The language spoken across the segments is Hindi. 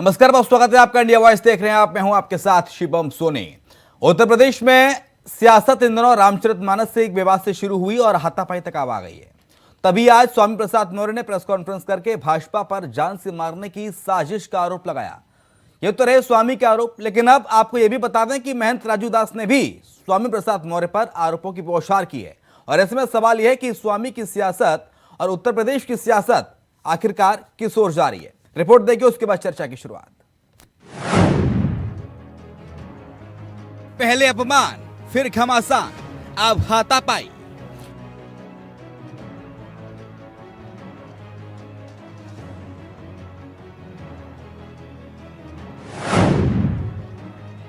नमस्कार, बहुत स्वागत है आपका। इंडिया वॉइस देख रहे हैं आप, मैं हूं आपके साथ शिवम सोनी। उत्तर प्रदेश में सियासत इन दिनों रामचरितमानस से एक विवाद से शुरू हुई और हाथापाई तक आ गई है। तभी आज स्वामी प्रसाद मौर्य ने प्रेस कॉन्फ्रेंस करके भाजपा पर जान से मारने की साजिश का आरोप लगाया। ये तो रहे स्वामी के आरोप, लेकिन अब आपको यह भी बता दें कि महंत राजू दास ने भी स्वामी प्रसाद मौर्य पर आरोपों की बौछार की है। और ऐसे में सवाल यह है कि स्वामी की सियासत और उत्तर प्रदेश की सियासत आखिरकार किस ओर जा रही है। रिपोर्ट देखिए, उसके बाद चर्चा की शुरुआत। पहले अपमान, फिर घमासान, अब हाथापाई।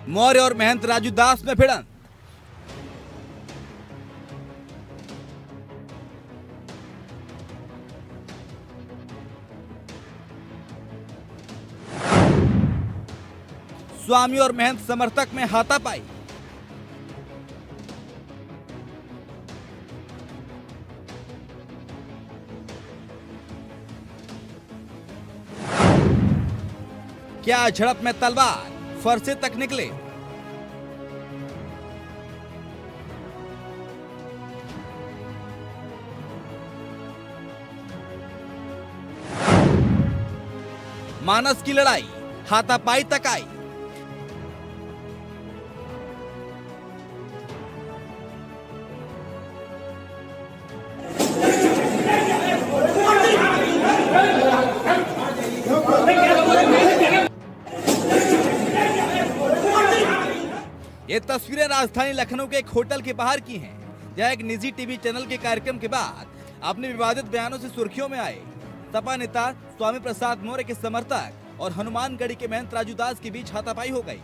मौर्य और महंत राजू दास में भिड़ंत। स्वामी और महंत समर्थक में हाथापाई। क्या झड़प में तलवार फरसे तक निकले। मानस की लड़ाई हाथापाई तक आई। ये तस्वीरें राजधानी लखनऊ के एक होटल के बाहर की हैं, जहां एक निजी टीवी चैनल के कार्यक्रम के बाद अपने विवादित बयानों से सुर्खियों में आए सपा नेता स्वामी प्रसाद मौर्य के समर्थक और हनुमानगढ़ी के महंत राजू दास के बीच हाथापाई हो गई।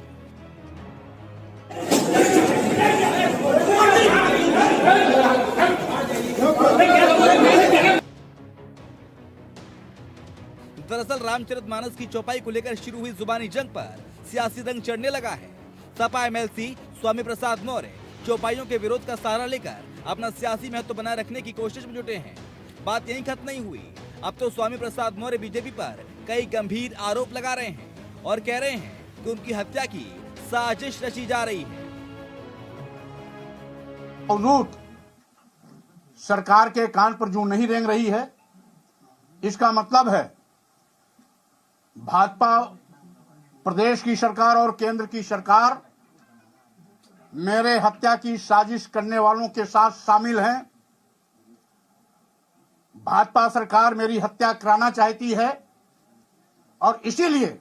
दरअसल रामचरितमानस की चौपाई को लेकर शुरू हुई जुबानी जंग पर सियासी रंग चढ़ने लगा है। सपा एमएलसी स्वामी प्रसाद मौर्य चौपाइयों के विरोध का सहारा लेकर अपना सियासी महत्व बनाए रखने की कोशिश में जुटे हैं। बात यहीं खत्म नहीं हुई, अब तो स्वामी प्रसाद मौर्य बीजेपी पर कई गंभीर आरोप लगा रहे हैं और कह रहे हैं कि उनकी हत्या की साजिश रची जा रही है। सरकार के कान पर जूं नहीं रेंग रही है, इसका मतलब है भाजपा प्रदेश की सरकार और केंद्र की सरकार मेरे हत्या की साजिश करने वालों के साथ शामिल हैं। भाजपा सरकार मेरी हत्या कराना चाहती है और इसीलिए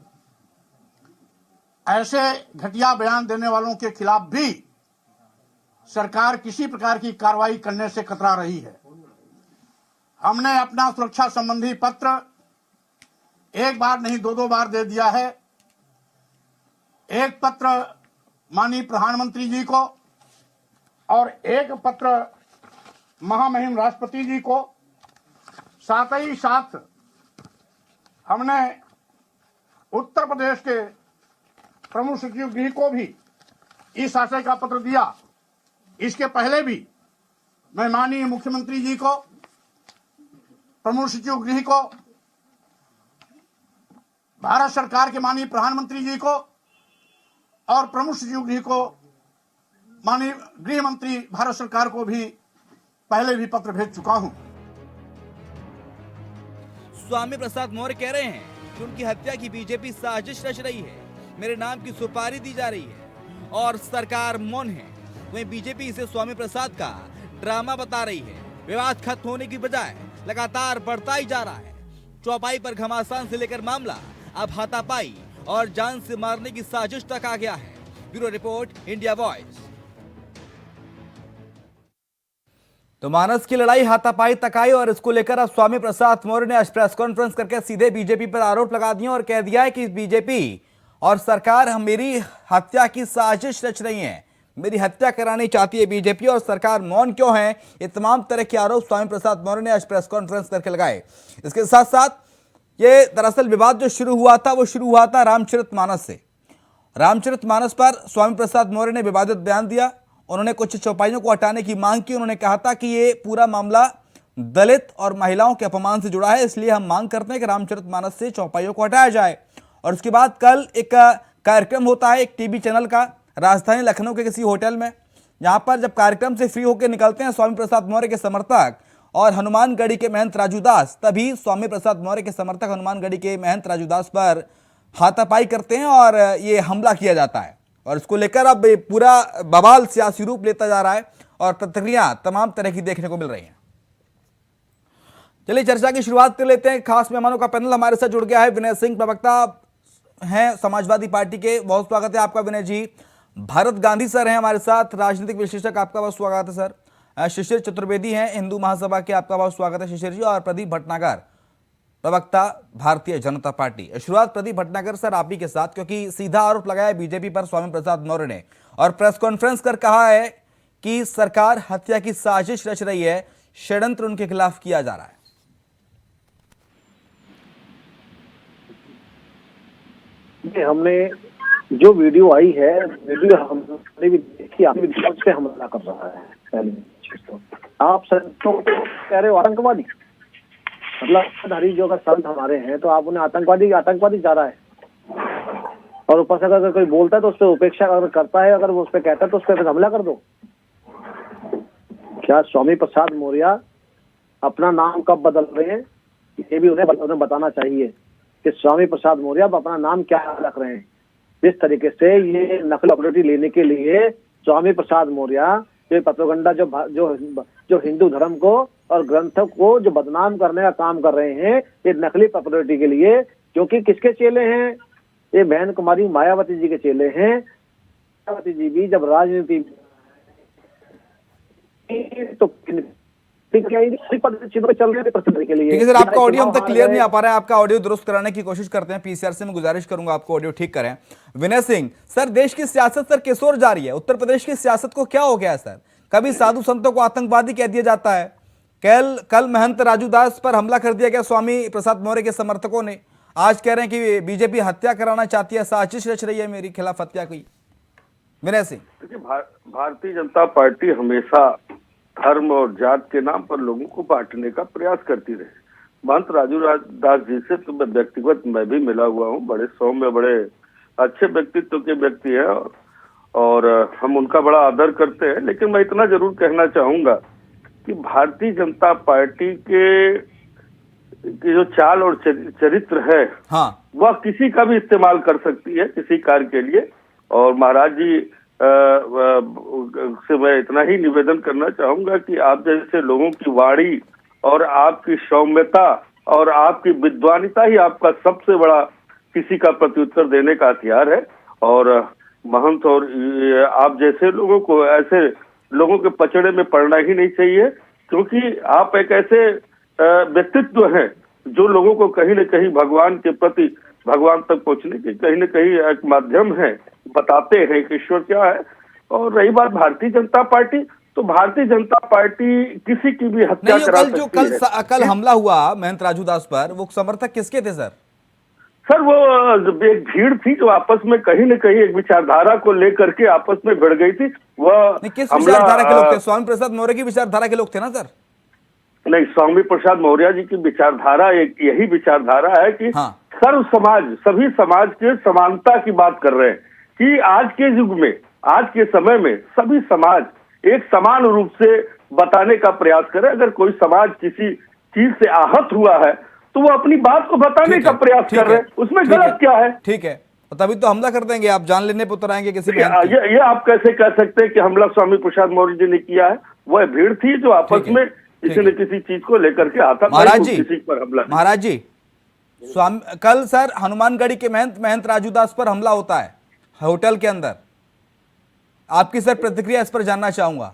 ऐसे घटिया बयान देने वालों के खिलाफ भी सरकार किसी प्रकार की कार्रवाई करने से कतरा रही है। हमने अपना सुरक्षा संबंधी पत्र एक बार नहीं दो बार दे दिया है। एक पत्र माननीय प्रधानमंत्री जी को और एक पत्र महामहिम राष्ट्रपति जी को, साथ ही साथ हमने उत्तर प्रदेश के प्रमुख सचिव गृह को भी इस आशय का पत्र दिया। इसके पहले भी मैं माननीय मुख्यमंत्री जी को, प्रमुख सचिव गृह को, भारत सरकार के माननीय प्रधानमंत्री जी को और प्रमुख सचिव गृह को, माननीय गृह मंत्री भारत सरकार को भी पहले भी पत्र भेज चुका हूं। स्वामी प्रसाद मौर्य कह रहे हैं कि उनकी हत्या की बीजेपी साजिश रच रही है, मेरे नाम की सुपारी दी जा रही है और सरकार मौन है। वहीं बीजेपी इसे स्वामी प्रसाद का ड्रामा बता रही है। विवाद खत्म होने की बजाय लगातार बढ़ता ही जा रहा है। चौपाई पर घमासान से लेकर मामला अब हाथापाई और जान से मारने की साजिश तक आ गया है। Bureau report, India voice. तो मानस की लड़ाई हाथापाई तक आई और इसको लेकर अब स्वामी प्रसाद मौर्य ने आज प्रेस कॉन्फ्रेंस करके सीधे बीजेपी पर आरोप लगा दिए और कह दिया है कि बीजेपी और सरकार मेरी हत्या की साजिश रच रही है, मेरी हत्या करानी चाहती है बीजेपी और सरकार मौन क्यों है। ये तमाम तरह के आरोप स्वामी प्रसाद मौर्य ने आज प्रेस कॉन्फ्रेंस करके लगाए। इसके साथ साथ ये दरअसल विवाद जो शुरू हुआ था वो शुरू हुआ था रामचरितमानस से। रामचरितमानस पर स्वामी प्रसाद मौर्य ने विवादित बयान दिया। उन्होंने कुछ चौपाइयों को हटाने की मांग की। उन्होंने कहा था कि ये पूरा मामला दलित और महिलाओं के अपमान से जुड़ा है, इसलिए हम मांग करते हैं कि रामचरितमानस से चौपाइयों को हटाया जाए। और उसके बाद कल एक कार्यक्रम होता है एक टीवी चैनल का राजधानी लखनऊ के किसी होटल में, जहां पर जब कार्यक्रम से फ्री होकर निकलते हैं स्वामी प्रसाद मौर्य के समर्थक और हनुमानगढ़ी के महंत राजू दास, तभी स्वामी प्रसाद मौर्य के समर्थक हनुमानगढ़ी के महंत राजू दास पर हाथापाई करते हैं और ये हमला किया जाता है। और इसको लेकर अब पूरा बवाल सियासी रूप लेता जा रहा है और प्रतिक्रिया तमाम तरह की देखने को मिल रही हैं। चलिए चर्चा की शुरुआत कर लेते हैं। खास मेहमानों का पैनल हमारे साथ जुड़ गया है। विनय सिंह प्रवक्ता हैं समाजवादी पार्टी के, बहुत स्वागत है आपका विनय जी। भारत गांधी सर हैं हमारे साथ, राजनीतिक विश्लेषक, आपका बहुत स्वागत है सर। शिशिर चतुर्वेदी हैं हिंदू महासभा के, आपका बहुत स्वागत है शिशिर जी। और प्रदीप भटनागर प्रवक्ता भारतीय जनता पार्टी। शुरुआत प्रदीप भटनागर सर आप ही के साथ, क्योंकि सीधा आरोप लगाया बीजेपी पर स्वामी प्रसाद मौर्य ने और प्रेस कॉन्फ्रेंस कर कहा है कि सरकार हत्या की साजिश रच रही है, षड्यंत्र उनके खिलाफ किया जा रहा है। हमने जो वीडियो आई है, वीडियो हमने भी देखी, आपने भी उस पे हमला कर रहा है। पहले तो आप संतों को कह रहे हो आतंकवादी, मतलब धारी जो अगर संत हमारे हैं तो आप उन्हें आतंकवादी जा रहा है। और ऊपर से अगर कोई बोलता है तो उस पर उपेक्षा अगर करता है, अगर वो उस पर कहता है तो उस पर हमला कर दो। क्या स्वामी प्रसाद मौर्य अपना नाम कब बदल रहे हैं, ये भी उन्हें बताना चाहिए कि स्वामी प्रसाद मौर्य अब अपना नाम क्या रख रहे हैं। जिस तरीके से ये नकल पॉपुलरिटी लेने के लिए स्वामी प्रसाद मौर्य जो प्रोपेगेंडा जो हिंदू धर्म को और ग्रंथों को जो बदनाम करने का काम कर रहे हैं, ये नकली पॉपुलरिटी के लिए, क्योंकि किसके चेले हैं ये? बहन कुमारी मायावती जी के चेले हैं। मायावती जी भी जब राजनीति तो चल रहे के लिए। ठीक है सर, आपका ऑडियो हम तक क्लियर नहीं आ पा रहा है, आपका ऑडियो दुरुस्त कराने की कोशिश करते हैं। पीसीआर से मैं गुजारिश करूंगा आपको ऑडियो ठीक करें। विनय सिंह सर, देश की सियासत सर किस ओर जा रही है? उत्तर प्रदेश की सियासत को क्या हो गया है सर? कभी साधु संतों को आतंकवादी कह दिया जाता है, कल महंत राजू दास पर हमला कर दिया गया स्वामी प्रसाद मौर्य के समर्थकों ने, आज कह रहे हैं कि बीजेपी हत्या कराना चाहती है, साजिश रच रही है मेरी खिलाफ हत्या की। विनय सिंह, देखिए भारतीय जनता पार्टी हमेशा धर्म और जात के नाम पर लोगों को बांटने का प्रयास करती रही। महंत राजू दास जी से तो व्यक्तिगत मैं भी मिला हुआ हूँ, बड़े सौम्य, बड़े अच्छे व्यक्तित्व के व्यक्ति हैं और हम उनका बड़ा आदर करते हैं। लेकिन मैं इतना जरूर कहना चाहूंगा कि भारतीय जनता पार्टी के जो चाल और चरित्र है, हाँ, वह किसी का भी इस्तेमाल कर सकती है किसी कार्य के लिए। और महाराज जी से मैं इतना ही निवेदन करना चाहूंगा कि आप जैसे लोगों की वाणी और आपकी सौम्यता और आपकी विद्वानिता ही आपका सबसे बड़ा किसी का प्रत्युत्तर देने का हथियार है। और महंत और आप जैसे लोगों को ऐसे लोगों के पचड़े में पड़ना ही नहीं चाहिए, क्योंकि आप एक ऐसे व्यक्तित्व हैं जो लोगों को कहीं न कहीं भगवान के प्रति, भगवान तक पहुंचने की कहीं न कहीं एक माध्यम है, बताते हैं कि ईश्वर क्या है। और रही बात भारतीय जनता पार्टी, तो भारतीय जनता पार्टी किसी की भी हत्या करा सकती है। कल हमला हुआ महंत राजू दास पर, वो समर्थक किसके थे सर? सर वो एक भीड़ थी जो आपस में कहीं न कहीं एक विचारधारा को लेकर के आपस में भिड़ गई थी। वह किस विचारधारा के लोग थे? स्वामी प्रसाद मौर्य की विचारधारा के लोग थे ना सर? नहीं, स्वामी प्रसाद मौर्य जी की विचारधारा एक यही विचारधारा है कि हाँ, सर्व समाज, सभी समाज के समानता की बात कर रहे हैं कि आज के युग में, आज के समय में सभी समाज एक समान रूप से बताने का प्रयास करे। अगर कोई समाज किसी चीज से आहत हुआ है तो वो अपनी बात को बताने का प्रयास कर रहे हैं, उसमें गलत क्या है? ठीक है, तभी तो हमला कर देंगे, आप जान लेने पर उतर आएंगे किसी ये आप कैसे कह सकते हैं कि हमला स्वामी प्रसाद मौर्य जी ने किया है? वह भीड़ थी जो आपस में किसी न किसी चीज को लेकर के आता। महाराज जी, किसी पर हमला, महाराज जी, कल सर हनुमानगढ़ी के महंत राजू दास पर हमला होता है होटल के अंदर, आपकी सर प्रतिक्रिया इस पर जानना चाहूंगा।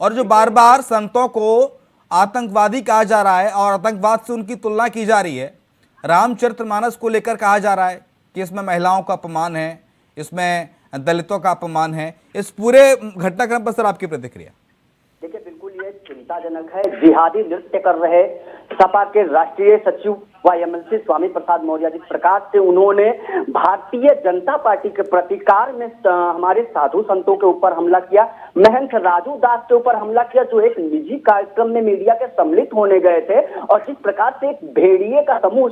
और जो बार बार संतों को आतंकवादी कहा जा रहा है और आतंकवाद से उनकी तुलना की जा रही है, रामचरितमानस को लेकर कहा जा रहा है कि इसमें महिलाओं का अपमान है, इसमें दलितों का अपमान है, इस पूरे घटनाक्रम पर सर आपकी प्रतिक्रिया? देखिए, बिल्कुल ये चिंताजनक है। जिहादी नृत्य कर रहे सपा के राष्ट्रीय सचिव व एमएलसी स्वामी प्रसाद मौर्य जिस प्रकार से उन्होंने भारतीय जनता पार्टी के प्रतिकार में हमारे साधु संतों के ऊपर हमला किया, महंत राजू दास के ऊपर हमला किया, जो एक निजी कार्यक्रम में मीडिया के सम्मिलित होने गए थे, और जिस प्रकार से एक भेड़िए का समूह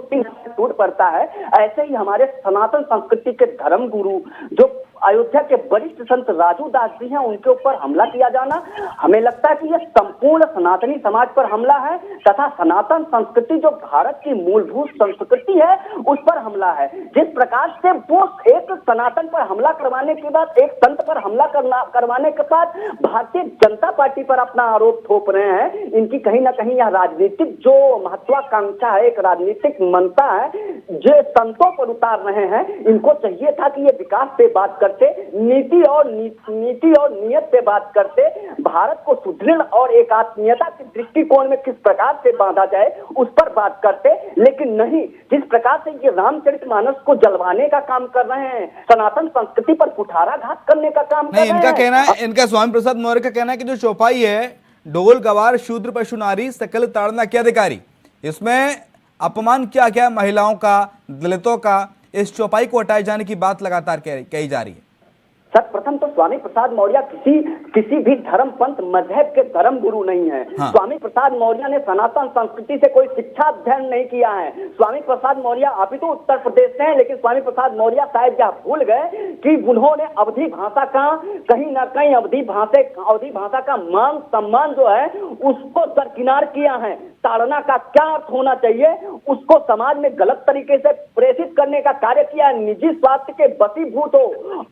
टूट पड़ता है, ऐसे ही हमारे सनातन संस्कृति के धर्म गुरु जो अयोध्या के वरिष्ठ संत राजू दास जी हैं, उनके ऊपर हमला किया जाना, हमें लगता है कि यह संपूर्ण सनातनी समाज पर हमला है तथा सनातन संस्कृति जो भारत की मूलभूत संस्कृति है उस पर हमला है। जिस प्रकार से वो एक सनातन पर हमला करवाने के बाद, एक संत पर हमला करवाने के बाद भारतीय जनता पार्टी पर अपना आरोप थोप रहे हैं, इनकी कहीं ना कहीं यह राजनीतिक जो महत्वाकांक्षा है, एक राजनीतिक मनता है जो संतों पर उतार रहे हैं। इनको चाहिए था कि ये विकास पे बात करते, नीति और नियत पे बात करते, भारत को सुदृढ़ और एकात्मीयता के दृष्टिकोण में किस प्रकार से बांधा जाए उस पर बात करते, लेकिन नहीं, जिस प्रकार से ये रामचरितमानस को जलवाने का काम कर रहे हैं, सनातन संस्कृति पर कुठाराघात करने का काम कर रहे हैं। इनका कहना है, इनका स्वामी प्रसाद मौर्य का कहना है कि जो चौपाई है, ढोल गवार शूद्र पशु नारी सकल ताड़ना के अधिकारी, इसमें अपमान क्या क्या महिलाओं का, दलितों का, इस चौपाई को हटाए जाने की बात लगातार कही जा रही है। सर्वप्रथम तो स्वामी प्रसाद मौर्य किसी भी धर्म पंथ मजहब के धर्म गुरु नहीं है। हाँ। स्वामी प्रसाद मौर्य ने सनातन संस्कृति से कोई शिक्षा अध्ययन नहीं किया है। स्वामी प्रसाद मौर्य अभी तो उत्तर प्रदेश से हैं, लेकिन स्वामी प्रसाद मौर्य शायद यह भूल गए कि उन्होंने अवधी भाषा का कहीं ना कहीं अवधी भाषा का मान सम्मान जो है उसको दरकिनार किया है। ताड़ना का क्या अर्थ होना चाहिए उसको समाज में गलत तरीके से प्रेषित करने का कार्य किया है। निजी स्वार्थ के वशीभूत हो,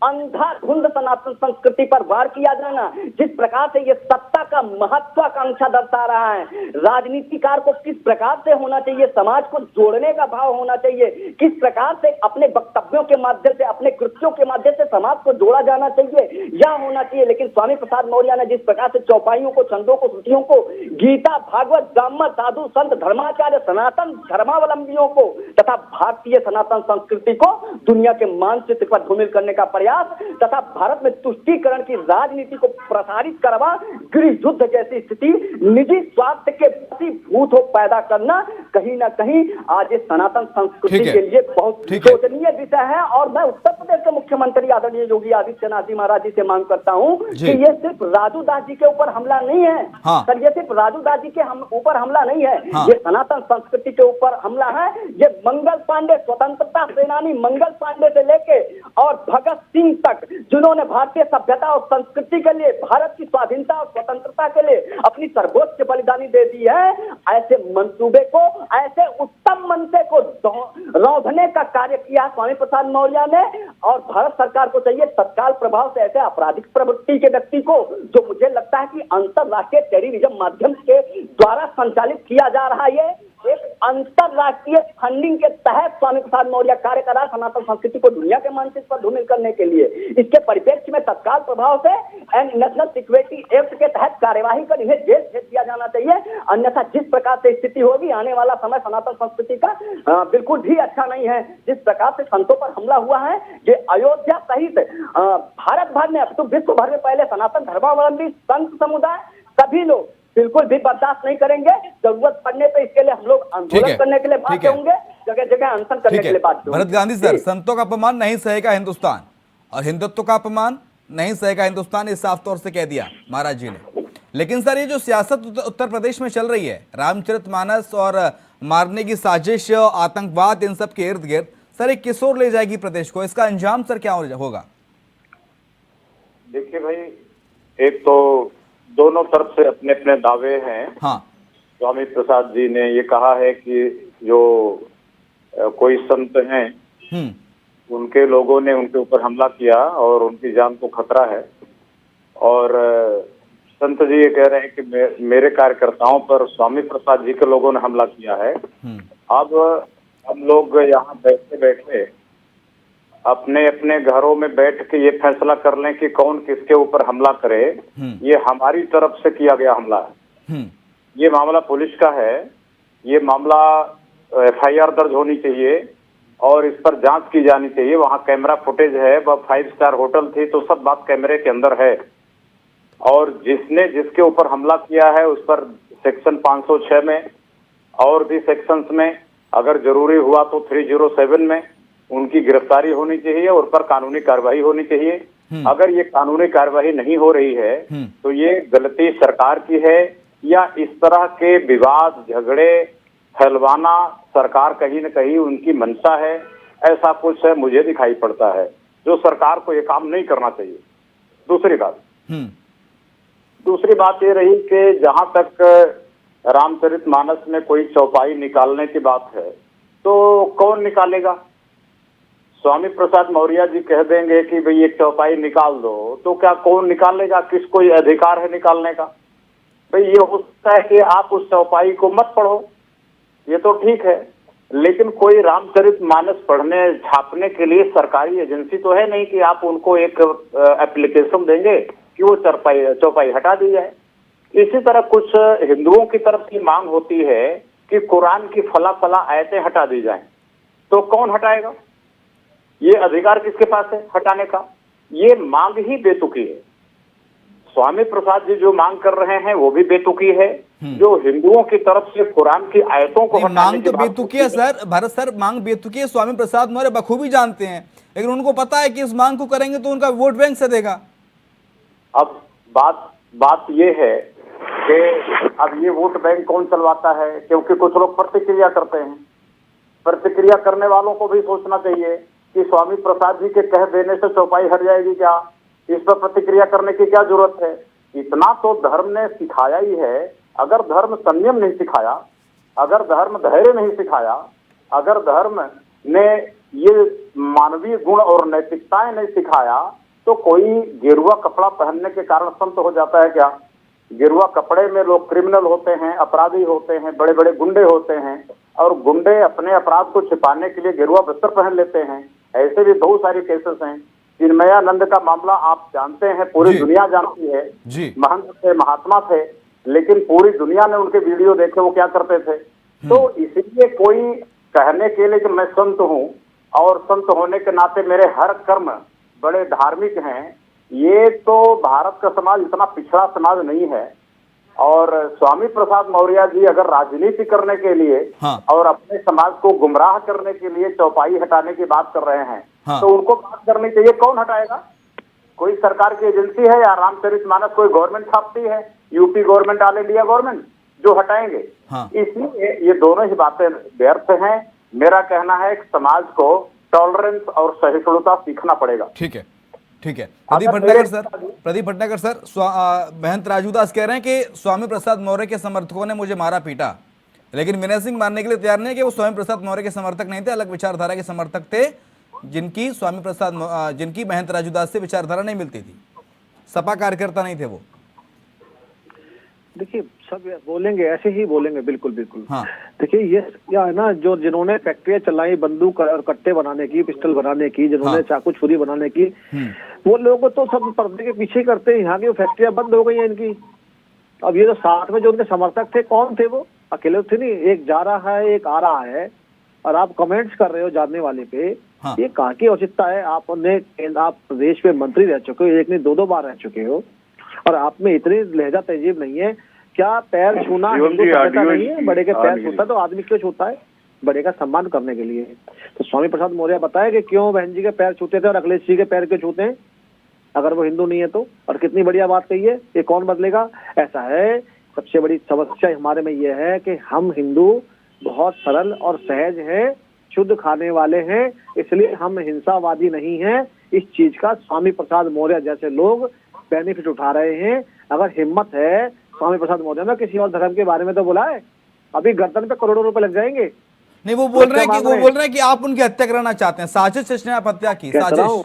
अंधाधुंध सनातन संस्कृति पर वार किया जाना, जिस प्रकार से ये सत्ता का महत्वाकांक्षा दर्शा रहा है, राजनीतिकार को किस प्रकार से होना चाहिए, समाज को जोड़ने का भाव होना चाहिए, किस प्रकार से अपने वक्तव्यों के माध्यम से, अपने कृत्यों के माध्यम से समाज को जोड़ा जाना चाहिए, यह होना चाहिए। लेकिन स्वामी प्रसाद मौर्य ने जिस प्रकार से चौपाइयों को, छंदों को, श्रुतियों को, गीता, भागवत, ब्राह्मण, साधु, संत, धर्माचार्य, सनातन धर्मावलंबियों को तथा भारतीय सनातन संस्कृति को दुनिया के मानचित्र पर धूमिल करने का प्रयास तथा भारत में तुष्टीकरण की राजनीति को प्रसारित करवा, गृह युद्ध जैसी स्थिति, निजी स्वार्थ के वशीभूत हो पैदा करना, कहीं ना कहीं आज इस सनातन संस्कृति के लिए बहुत शोचनीय विषय है। और मैं उत्तर प्रदेश के मुख्यमंत्री आदरणीय योगी आदित्यनाथ जी महाराज जी से मांग करता हूं कि ये सिर्फ राजू दास जी के ऊपर हमला नहीं है। हाँ। सर, ये सिर्फ राजू दास जी के ऊपर हमला नहीं है। हाँ। ये सनातन संस्कृति के ऊपर हमला है। ये मंगल पांडे, स्वतंत्रता सेनानी मंगल पांडे से लेके और भगत सिंह तक, जिन्होंने भारतीय सभ्यता और संस्कृति के लिए, भारत की स्वाधीनता और स्वतंत्रता के लिए अपनी सर्वोच्च बलिदानी दे दी है, ऐसे मंसूबे को, ऐसे उत्तम मंशे को रौंदने का कार्य किया स्वामी प्रसाद मौर्य ने। और भारत सरकार को चाहिए तत्काल प्रभाव से ऐसे आपराधिक प्रवृत्ति के व्यक्ति को, जो मुझे लगता है कि अंतरराष्ट्रीय टेररिज्म माध्यम के द्वारा संचालित किया जा रहा है, ये एक अंतरराष्ट्रीय फंडिंग के तहत स्वामी प्रसाद मौर्य कार्य कर रहा है सनातन संस्कृति को दुनिया के मानचित्र पर धूमिल करने के लिए। इसके परिप्रेक्ष्य में तत्काल प्रभाव से नेशनल सिक्योरिटी एक्ट के तहत कार्यवाही कर इन्हें जेल भेज दिया जाना चाहिए। अन्यथा जिस प्रकार से स्थिति होगी, आने वाला समय सनातन संस्कृति का बिल्कुल भी अच्छा नहीं है। जिस प्रकार से संतों पर हमला हुआ है, ये अयोध्या सहित भारत भर में, अब तो विश्व भर में पहले सनातन धर्मावलंबी संत समुदाय सभी लोग बिल्कुल भी बर्दाश्त नहीं करेंगे। जरूरत पड़ने पे इसके लिए हम लोग आंदोलन करने के लिए बाध्य होंगे, जगह जगह अनशन करने के लिए बाध्य होंगे। भरत गांधी सर, संतों का अपमान नहीं सहेगा हिंदुस्तान और हिंदुत्व का अपमान नहीं सहेगा हिंदुस्तान, ये साफ तौर से कह दिया महाराज जी ने। लेकिन सर, ये जो सियासत उत्तर प्रदेश में चल रही है, रामचरितमानस और मारने की साजिश, आतंकवाद, इन सब के इर्द गिर्द, सर ये किस ओर ले जाएगी प्रदेश को? इसका अंजाम सर क्या होगा? देखिए भाई, एक तो दोनों तरफ से अपने अपने दावे हैं। हाँ। स्वामी प्रसाद जी ने ये कहा है कि जो कोई संत हैं उनके लोगों ने उनके ऊपर हमला किया और उनकी जान को खतरा है, और संत जी ये कह रहे हैं कि मेरे कार्यकर्ताओं पर स्वामी प्रसाद जी के लोगों ने हमला किया है। अब हम लोग यहाँ बैठे बैठे अपने अपने घरों में बैठ के ये फैसला कर लें कि कौन किसके ऊपर हमला करे। ये हमारी तरफ से किया गया हमला है। ये मामला पुलिस का है, ये मामला FIR दर्ज होनी चाहिए और इस पर जांच की जानी चाहिए। वहाँ कैमरा फुटेज है, वह 5 स्टार होटल थी तो सब बात कैमरे के अंदर है। और जिसने जिसके ऊपर हमला किया है उस पर सेक्शन 506 में और भी सेक्शंस में, अगर जरूरी हुआ तो 307 में उनकी गिरफ्तारी होनी चाहिए और उस पर कानूनी कार्रवाई होनी चाहिए। अगर ये कानूनी कार्यवाही नहीं हो रही है तो ये गलती सरकार की है, या इस तरह के विवाद झगड़े फैलवाना सरकार कहीं न कहीं उनकी मंशा है। ऐसा कुछ है, मुझे दिखाई पड़ता है, जो सरकार को ये काम नहीं करना चाहिए। दूसरी बात ये रही कि जहां तक रामचरितमानस में कोई चौपाई निकालने की बात है तो कौन निकालेगा? स्वामी प्रसाद मौर्य जी कह देंगे कि भाई एक चौपाई निकाल दो, तो क्या कौन निकालेगा? किसको ये अधिकार है निकालने का? भाई ये हो सकता है कि आप उस चौपाई को मत पढ़ो, ये तो ठीक है, लेकिन कोई रामचरितमानस पढ़ने छापने के लिए सरकारी एजेंसी तो है नहीं कि आप उनको एक एप्लीकेशन देंगे कि वो चौपाई हटा दी जाए। इसी तरह कुछ हिंदुओं की तरफ की मांग होती है कि कुरान की फला फला आयतें हटा दी जाएं, तो कौन हटाएगा? ये अधिकार किसके पास है हटाने का? ये मांग ही बेतुकी है। स्वामी प्रसाद जी जो मांग कर रहे हैं वो भी बेतुकी है। जो हिंदुओं की तरफ से कुरान की आयतों को हटाने मांग की तो बात बेतुकी है सर, भरत सर, मांग बेतुकी है, स्वामी प्रसाद मौर्य बखूबी जानते हैं, लेकिन उनको पता है कि इस मांग को करेंगे तो उनका वोट बैंक सधेगा। अब बात ये है कि अब ये वोट बैंक कौन चलवाता है, क्योंकि कुछ लोग प्रतिक्रिया करते हैं। प्रतिक्रिया करने वालों को भी सोचना चाहिए कि स्वामी प्रसाद जी के कह देने से चौपाई हट जाएगी क्या? इस पर प्रतिक्रिया करने की क्या जरूरत है? इतना तो धर्म ने सिखाया ही है। अगर धर्म संयम नहीं सिखाया, अगर धर्म धैर्य नहीं सिखाया, अगर धर्म ने ये मानवीय गुण और नैतिकताएं नहीं सिखाया, तो कोई गेरुआ कपड़ा पहनने के कारण संत हो जाता है क्या? गेरुआ कपड़े में लोग क्रिमिनल होते हैं, अपराधी होते हैं, बड़े बड़े गुंडे होते हैं, और गुंडे अपने अपराध को छिपाने के लिए गेरुआ वस्त्र पहन लेते हैं। ऐसे भी बहुत सारे केसेस हैं। चिन्मयानंद का मामला आप जानते हैं, पूरी दुनिया जानती है। महंत थे, महात्मा थे, लेकिन पूरी दुनिया ने उनके वीडियो देखे वो क्या करते थे। तो इसलिए कोई कहने के लिए कि मैं संत हूँ और संत होने के नाते मेरे हर कर्म बड़े धार्मिक हैं, ये तो भारत का समाज इतना पिछड़ा समाज नहीं है। और स्वामी प्रसाद मौर्य जी अगर राजनीति करने के लिए और अपने समाज को गुमराह करने के लिए चौपाई हटाने की बात कर रहे हैं, तो उनको बात करनी चाहिए। कौन हटाएगा? कोई सरकार की एजेंसी है या रामचरितमानस कोई गवर्नमेंट छापती है? UP government, all India government जो हटाएंगे? इसलिए ये दोनों ही बातें व्यर्थ हैं। मेरा कहना है कि समाज को टॉलरेंस और सहिष्णुता सीखना पड़ेगा। ठीक है, ठीक है। प्रदीप भटनागर सर, महंत राजूदास कह रहे हैं कि स्वामी प्रसाद मौर्य के समर्थकों ने मुझे मारा पीटा, लेकिन विनय सिंह मानने के लिए तैयार नहीं है कि वो स्वामी प्रसाद मौर्य के समर्थक नहीं थे, अलग विचारधारा के समर्थक थे, जिनकी महंत राजूदास से विचारधारा नहीं मिलती थी, सपा कार्यकर्ता नहीं थे वो। देखिए सब बोलेंगे, ऐसे ही बोलेंगे, बिल्कुल बिल्कुल। देखिए ये क्या है ना, जो जिन्होंने फैक्ट्रियां चलाई बंदूक और कट्टे बनाने की, पिस्टल बनाने की, जिन्होंने चाकू छुरी बनाने की, वो लोग तो सब पर्दे के पीछे करते हैं। यहाँ की फैक्ट्रियां बंद हो गई हैं इनकी। अब ये जो साथ में जो उनके समर्थक थे, कौन थे वो? अकेले थे नहीं, एक जा रहा है, एक आ रहा है, और आप कमेंट्स कर रहे हो जानने वाले पे। ये कहाँ की औचित्यता है? आप प्रदेश में मंत्री रह चुके हो, एक नहीं दो बार रह चुके हो, और आप में इतनी लहजा तहजीब नहीं है क्या? पैर छूना हिंदू सभ्यता नहीं है? बड़े के पैर छूता तो आदमी क्यों छूता है? बड़े का सम्मान करने के लिए। तो स्वामी प्रसाद मौर्य बताए कि क्यों बहन जी के पैर छूते थे और अखिलेश जी के पैर क्यों छूते हैं, अगर वो हिंदू नहीं है तो। और कितनी बढ़िया बात कही है, ये कौन बदलेगा? ऐसा है, सबसे बड़ी समस्या हमारे में ये है कि हम हिंदू बहुत सरल और सहज हैं, शुद्ध खाने वाले हैं, इसलिए हम हिंसावादी नहीं हैं। इस चीज का स्वामी प्रसाद मौर्य जैसे लोग बेनिफिट उठा रहे हैं। अगर हिम्मत है स्वामी प्रसाद मौर्य ने किसी और धर्म के बारे में तो बोला है, अभी गर्दन पे करोड़ों रुपए लग जाएंगे। नहीं, वो बोल रहे हैं कि आप उनकी हत्या कराना चाहते हैं, साजिश रचने आप हत्या की साजिश।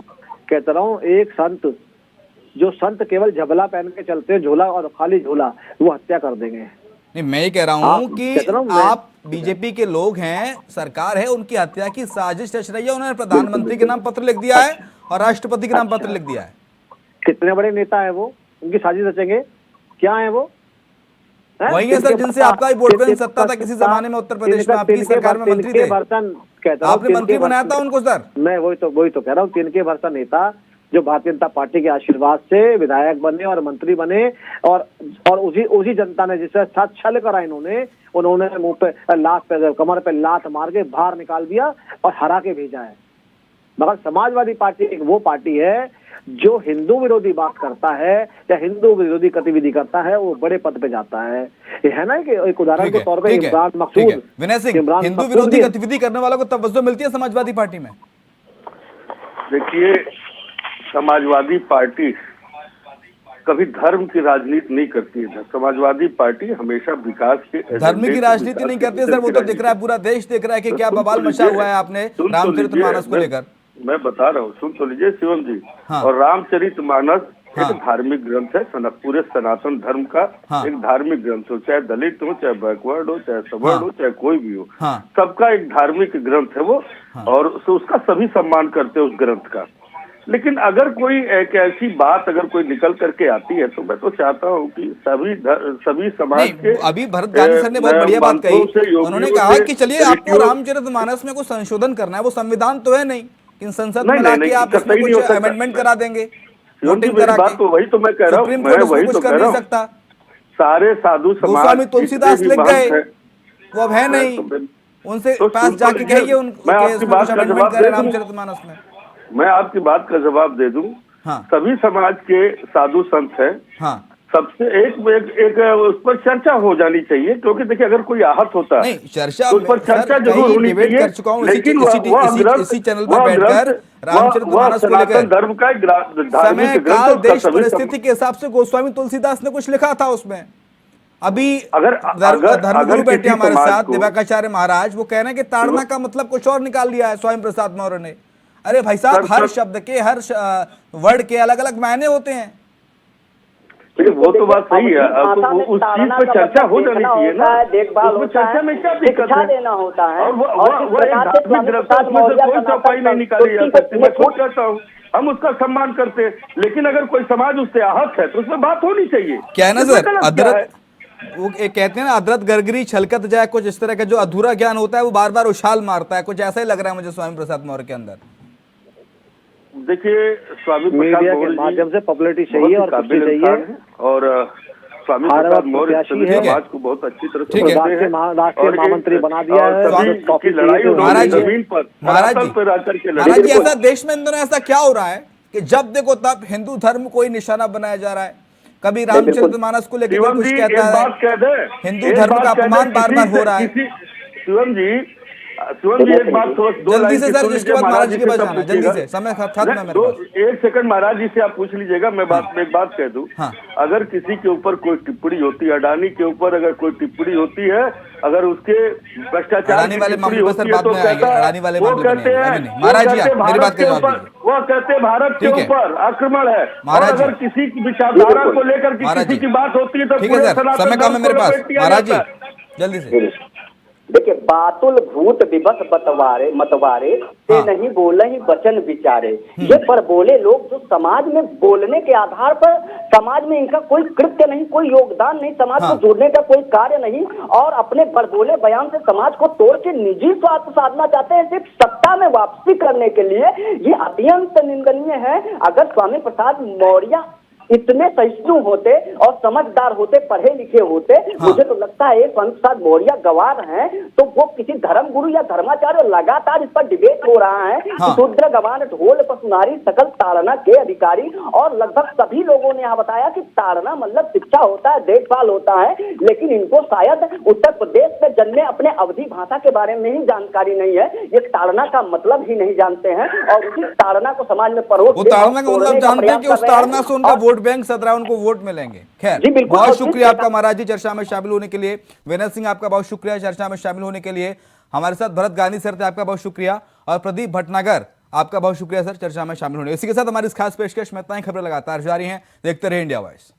कहता रहा हूँ, एक संत, जो संत केवल झबला पहन के चलते हैं, झोला और खाली झोला, वो हत्या कर देंगे। नहीं, मैं ये कह रहा हूँ कि आप बीजेपी के लोग हैं, सरकार है, उनकी हत्या की साजिश रच रही है। उन्होंने प्रधानमंत्री के नाम पत्र लिख दिया है और राष्ट्रपति के नाम पत्र लिख दिया है। कितने बड़े नेता है वो, उनकी साजिश रचेंगे? क्या है वो? वही है सर जिनसे आपका ही वोट बैंक सत्ता था किसी जमाने में उत्तर प्रदेश में, आपकी सरकार में मंत्री थे, आपने मंत्री बनाया था उनको सर। मैं वही तो कह रहा हूँ, तिनके भरसा नेता जो भारतीय जनता पार्टी के आशीर्वाद से विधायक बने और मंत्री बने, और उसी जनता ने जिसके साथ छल करा उन्होंने मुंह पे लात पे, कमर पे लात मार के बाहर निकाल दिया और हरा के भेजा है। मगर समाजवादी पार्टी एक वो पार्टी है जो हिंदू विरोधी बात करता है या हिंदू विरोधी गतिविधि करता है, वो बड़े पद पे जाता है। ये है ना कि एक उदाहरण के तौर पे इमरान मकसूद, विनय सिंह, हिंदू विरोधी गतिविधि करने वालों को तवज्जो मिलती है समाजवादी पार्टी में? देखिए, समाजवादी पार्टी कभी धर्म की राजनीति नहीं करती है। समाजवादी पार्टी हमेशा विकास के धर्म की राजनीति नहीं करती है सर, वो तो दिख रहा है, पूरा देश देख रहा है कि क्या बवाल मचा हुआ है आपने रामचरितमानस को लेकर। मैं बता रहा हूँ, सुन तो लीजिए शिवम जी। हाँ। और रामचरितमानस एक धार्मिक ग्रंथ है, पूरे सनातन धर्म का एक धार्मिक ग्रंथ हो, चाहे दलित हो, चाहे बैकवर्ड हो, चाहे सवर्ण हो, चाहे कोई भी हो, सबका एक धार्मिक ग्रंथ है वो। और उसका सभी सम्मान करते हैं उस ग्रंथ का। लेकिन अगर कोई एक ऐसी बात अगर कोई निकल करके आती है तो मैं तो चाहता हूँ कि सभी समाज के, अभी भरत गांधी सर ने बहुत बढ़िया बात कही। उन्होंने कहा कि चलिए आपको रामचरितमानस में कुछ संशोधन करना है, वो संविधान तो है नहीं, इन संसद में लाके आप इसमें कुछ अमेंडमेंट करा देंगे, वोटिंग करा के। तो वही तो मैं कह रहा हूँ, मैं वही तो कह रहा हूँ। सारे साधु समाज, गोस्वामी तुलसीदास लिख गए, वो अब है नहीं, उनसे पास जाके कहिए उनके अमेंडमेंट करें रामचरितमानस में। मैं आपकी बात का जवाब दे दूं। सभी समाज के साधु संत हैं। सबसे एक उस पर चर्चा हो जानी चाहिए, क्योंकि देखिए अगर कोई आहत होता है चर्चा तो उस पर चर्चा जरूर होनी चाहिए। कर चुका हूं इसी चैनल पर बैठकर रामचरितमानस को लेकर धर्म का समय काल देश परिस्थिति के हिसाब से गोस्वामी तुलसीदास ने कुछ लिखा था उसमें। अभी धर्मगुरु बैठे हमारे साथ दिव्याकाचार्य महाराज, वो कह रहे हैं कि ताड़ना का मतलब कुछ और निकाल लिया है स्वामी प्रसाद मौर्य ने। अरे भाई साहब, हर शब्द के, हर वर्ड के अलग अलग मायने होते हैं। वो तो बात सही है, उस चीज पर चर्चा हो जानी चाहिए ना, देखभाल चर्चा में क्या दिक्कत है, देना होता है। और वो एक धार्मिक ग्रंथ है, उसमें से कोई चौपाई नहीं निकाली जा सकती। मैं खुद कहता हूँ, हम उसका सम्मान करते हैं, लेकिन अगर कोई समाज उससे आहत है तो उसमें बात होनी चाहिए। क्या है ना सर, अदरत वो कहते हैं ना, अदरत गरगरी छलकत जाए, कुछ इस तरह का जो अधूरा ज्ञान होता है वो बार बार उछाल मारता है, कुछ ऐसा ही लग रहा है मुझे स्वामी प्रसाद मौर्य के अंदर। देखिए, स्वामी मीडिया के माध्यम से पॉपुलैरिटी चाहिए और कुछ चाहिए, और स्वामी प्रसाद मौर्य समाज को बहुत अच्छी तरह से राष्ट्रीय महामंत्री बना दिया है। महाराज जी, ऐसा देश में इन दोनों ऐसा क्या हो रहा है कि जब देखो तब हिंदू धर्म को ही निशाना बनाया जा रहा है? कभी रामचरितमानस को लेकर कुछ कहता है, हिंदू धर्म का अपमान बार बार हो रहा है। शिवम जी, एक बात जल्दी से सर, जिसके बाद महाराज जी के पास जाना, जल्दी से, समय खत्म है मेरे पास। एक सेकंड महाराज जी से आप पूछ लीजिएगा। मैं एक बात कह दूं, अगर किसी के ऊपर कोई टिप्पणी होती है, अडानी के ऊपर अगर कोई टिप्पणी होती है, अगर उसके भ्रष्टाचार की टिप्पणी होती है, तो वो कहते हैं, महाराज जी मेरी बात के वो कहते हैं भारत के ऊपर आक्रमण है। और अगर किसी की विचारधारा को लेकर किसी की बात होती है तो ठीक है सर, समय कम है मेरे पास। महाराज जी जल्दी से। देखिए, बातुल भूत विबस मतवारे से नहीं बोले ही वचन विचारे। ये पर बोले लोग जो समाज में बोलने के आधार पर समाज में इनका कोई कृत्य नहीं, कोई योगदान नहीं, समाज को जोड़ने का कोई कार्य नहीं, और अपने बड़बोले बयान से समाज को तोड़ के निजी स्वार्थ साधना चाहते हैं सिर्फ सत्ता में वापसी करने के लिए। ये अत्यंत निंदनीय है। अगर स्वामी प्रसाद मौर्य इतने सहिष्णु होते और समझदार होते, पढ़े लिखे होते, मुझे तो लगता है स्वामी प्रसाद मौर्य गवार हैं, तो वो किसी धर्म गुरु या धर्माचार्य, लगातार इस पर डिबेट हो रहा है। शूद्र गवार ढोल पसुनारी सकल ताड़ना के अधिकारी, और लगभग सभी लोगों ने यहाँ बताया कि ताड़ना मतलब शिक्षा होता है, देखभाल होता है, लेकिन इनको शायद उत्तर प्रदेश में जन्मे अपने अवधी भाषा के बारे में ही जानकारी नहीं है। ये ताड़ना का मतलब ही नहीं जानते हैं, और उसी ताड़ना को समाज में परोस ताड़ना का मतलब जानते हैं कि उस ताड़ना से उनका वोट बैंक सद रहा है, उनको वोट मिलेंगे। खैर, बहुत शुक्रिया आपका महाराज जी चर्चा में शामिल होने के लिए। विनय सिंह आपका बहुत शुक्रिया चर्चा में शामिल होने के लिए। हमारे साथ भरत गांधी सर थे, आपका बहुत शुक्रिया। और प्रदीप भटनागर, आपका बहुत शुक्रिया सर चर्चा में शामिल होने। इसी के साथ हमारी इस खास पेशकश में इतना ही। खबरें लगातार जारी हैं, देखते रहिए इंडिया वॉइस।